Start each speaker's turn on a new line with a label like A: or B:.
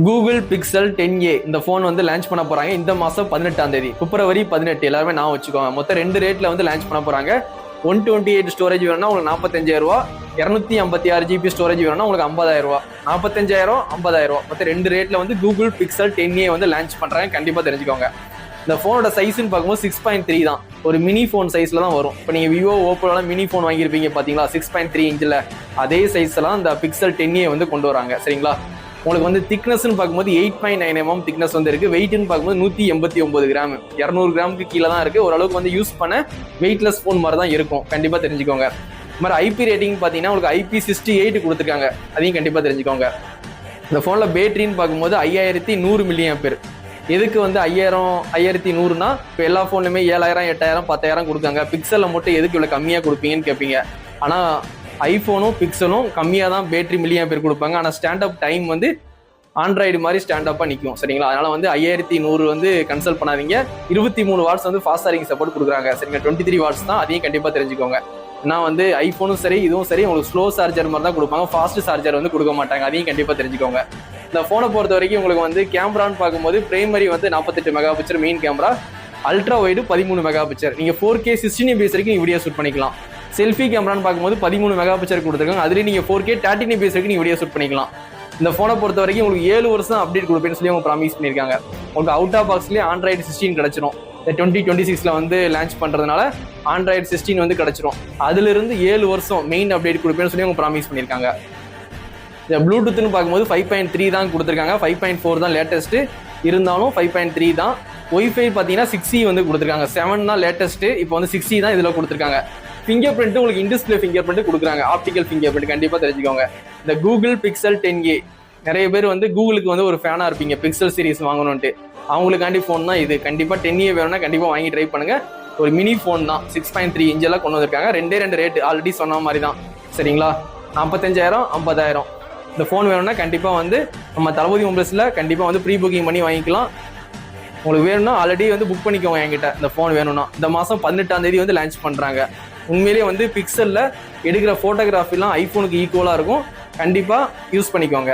A: Google pixel 10A இந்த phone வந்து launch பண்ண போறாங்க இந்த மாசம் 18ஆம் தேதி பிப்ரவரி 18. எல்லாருமே நான் வச்சுக்கோங்க. மொத்தம் 2 ரேட்ல வந்து லான்ச் பண்ண போறாங்க. 128 ஸ்டோரேஜ் வேணும்னா உங்களுக்கு 45,000 ரூபா, 256 GB ஸ்டோரேஜ் வேணும்னா உங்களுக்கு 50,000 ரூபா, 45,000 50,000 ரூபா. மொத்தம் 2 ரேட்ல வந்து கூகுள் பிக்சல் 10A வந்து லான்ச் பண்றாங்க. கண்டிப்பா தெரிஞ்சுக்கோங்க. இந்த ஃபோனோட சைஸ்ன்னு பார்க்கும்போது 6.3 தான். ஒரு மினி ஃபோன் சைஸ்ல தான் வரும். இப்போ நீங்க விவோ ஓப்போலாம் மினி ஃபோன் வாங்கியிருப்பீங்க பாத்தீங்களா, 6.3 இன்ச்சில் அதே சைஸ்லாம் இந்த பிக்சல் 10A வந்து கொண்டு வராங்க. சரிங்களா? உங்களுக்கு வந்து திக்னஸ்ன்னு பார்க்கும்போது 8.9 mm திக்னஸ் வந்து இருக்கு. வெயிட்னு பார்க்கும்போது 189 கிராம், 200 கிராமுக்கு கீழே தான் இருக்கு. ஓரளவுக்கு வந்து யூஸ் பண்ண வெயிட்லெஸ் ஃபோன் மாதிரி தான் இருக்கும். கண்டிப்பா தெரிஞ்சுக்கோங்க. இந்த மாதிரி IP ரேட்டிங் பார்த்தீங்கன்னா உங்களுக்கு IP68 கொடுத்துருக்காங்க. அதையும் கண்டிப்பா தெரிஞ்சுக்கோங்க. இந்த ஃபோனில் பேட்டரின்னு பார்க்கும்போது 5100 mAh. எதுக்கு வந்து 5100னா இப்போ எல்லா ஃபோன்லையுமே 7000 8000 10,000 கொடுக்காங்க. பிக்சலில் மட்டும் எதுக்கு இவ்வளோ கம்மியாக கொடுப்பீங்கன்னு கேட்பீங்க. ஆனால் ஐஃபோனும் பிக்சலும் கம்மியாக தான் பேட்டரி mAh கொடுப்பாங்க. ஆனால் ஸ்டாண்டப் டைம் வந்து ஆண்ட்ராய்டு மாதிரி ஸ்டாண்டப்பாக நிற்கும். சரிங்களா? அதனால வந்து 5100 வந்து கன்சல்ட் பண்ணாதீங்க. 23 வாட்ஸ் வந்து ஃபாஸ்ட் சார்ஜிங் சப்போர்ட் கொடுக்குறாங்க. சரிங்க, 23 வாட்ஸ் தான். அதையும் கண்டிப்பாக தெரிஞ்சுக்கோங்க. ஏன்னா வந்து ஐஃபோனும் சரி இதுவும் சரி உங்களுக்கு ஸ்லோ சார்ஜர் மாதிரி தான் கொடுப்பாங்க. ஃபாஸ்ட் சார்ஜர் வந்து கொடுக்க மாட்டாங்க. அதையும் கண்டிப்பாக தெரிஞ்சுக்கோங்க. இந்த ஃபோனை பொறுத்த வரைக்கும் உங்களுக்கு வந்து கேமரான்னு பார்க்கும்போது பிரைமரி வந்து 48 megapixel main camera, ultra wide 13 megapixel. நீங்கள் 4K 16 FPS வரைக்கும் வீடியோ ஷூட் பண்ணிக்கலாம். செல்ஃபி கேமரான்னு பார்க்கும்போது 13 மெகாபிக்சல் கொடுத்துருக்காங்க. அதுலேயும் நீங்கள் 4K 13 FPS வரைக்கும் நீங்கள் வீடியோ ஷூட் பண்ணிக்கலாம். இந்த ஃபோனை பொறுத்த வரைக்கும் உங்களுக்கு 7 வருஷம் அப்டேட் கொடுப்பேன்னு சொல்லி அவங்க ப்ராமிஸ் பண்ணியிருக்காங்க. உங்களுக்கு அவுட் ஆஃப் பாக்ஸ்லேயே ஆண்ட்ராய்டு 16 கிடச்சிரும். 2026 வந்து லான்ச் பண்ணுறதுனால ஆண்ட்ராய்டு 16 வந்து கிடச்சிரும். அதுலேருந்து 7 வருஷம் மெயின் அப்டேட் கொடுப்பேன்னு சொல்லி அவங்க ப்ராமிஸ் பண்ணியிருக்காங்க. இந்த ப்ளூடூத்னு பார்க்கும்போது 5.3 தான் கொடுத்துருக்காங்க. 5.4 தான் லேட்டஸ்ட்டு, இருந்தாலும் 5.3 தான். ஒய்ஃபை பார்த்தீங்கன்னா 6E வந்து கொடுத்துருக்காங்க. 7 தான் லேட்டஸ்ட்டு, இப்போ வந்து 6E தான் இதில் கொடுத்துருக்காங்க. ஃபிங்கர் பிரிண்ட் உங்களுக்கு இன்டிஸ்பிளே ஃபிங்கர் பிரிண்ட் கொடுக்குறாங்க. ஆப்டிக்கல் ஃபிங்கர் பிரிண்ட் கண்டிப்பாக தெரிஞ்சுக்கோங்க. இந்த கூகுள் பிக்சல் 10A நிறைய பேர் வந்து கூகுளுக்கு வந்து ஒரு ஃபேனாக இருப்பீங்க, பிக்சல் சீரிஸ் வாங்கணுன்ட்டு. அவங்களுக்காண்டி ஃபோன் தான் இது. கண்டிப்பாக 10A வேணும்னா கண்டிப்பாக வாங்கி ட்ரை பண்ணுங்க. ஒரு மினி ஃபோன் தான். 6.3 இன்ச்செல்லாம் கொண்டு வந்திருக்காங்க. 2 ரேட்டு ஆல்ரெடி சொன்ன மாதிரி தான். சரிங்களா? 45,000 50,000. இந்த ஃபோன் வேணும்னா கண்டிப்பாக வந்து நம்ம தளபதி மொபைல்ஸில் கண்டிப்பாக வந்து ப்ரீ புக்கிங் பண்ணி வாங்கிக்கலாம். உங்களுக்கு வேணும்னா ஆல்ரெடி வந்து புக் பண்ணிக்கோங்க என்கிட்ட. இந்த ஃபோன் வேணும்னா இந்த மாதம் 18ஆம் தேதி வந்து லான்ச் பண்ணுறாங்க. உண்மையிலேயே வந்து பிக்சலில் எடுக்கிற ஃபோட்டோகிராஃபிலாம் ஐஃபோனுக்கு ஈக்குவலாக இருக்கும். கண்டிப்பாக யூஸ் பண்ணிக்கோங்க.